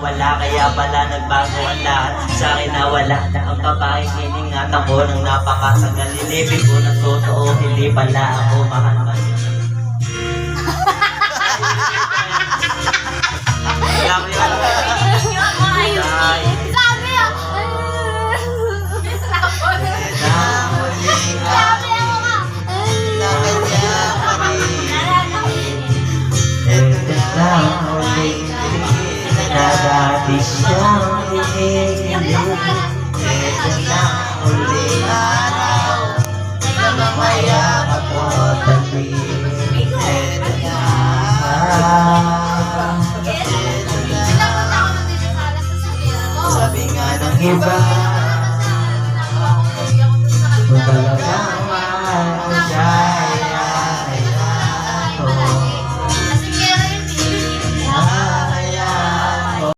wala. Kaya pala nagbago ang lahat, sa akin na wala na ang babaeng iningatan ko ng napakatagal. Inibig ko ng totoo, hindi pala ako mahal. Dati siyang hinihiling, ito na uling araw, na mamayakap ko tabi. Ito na, sabi nga ng iba,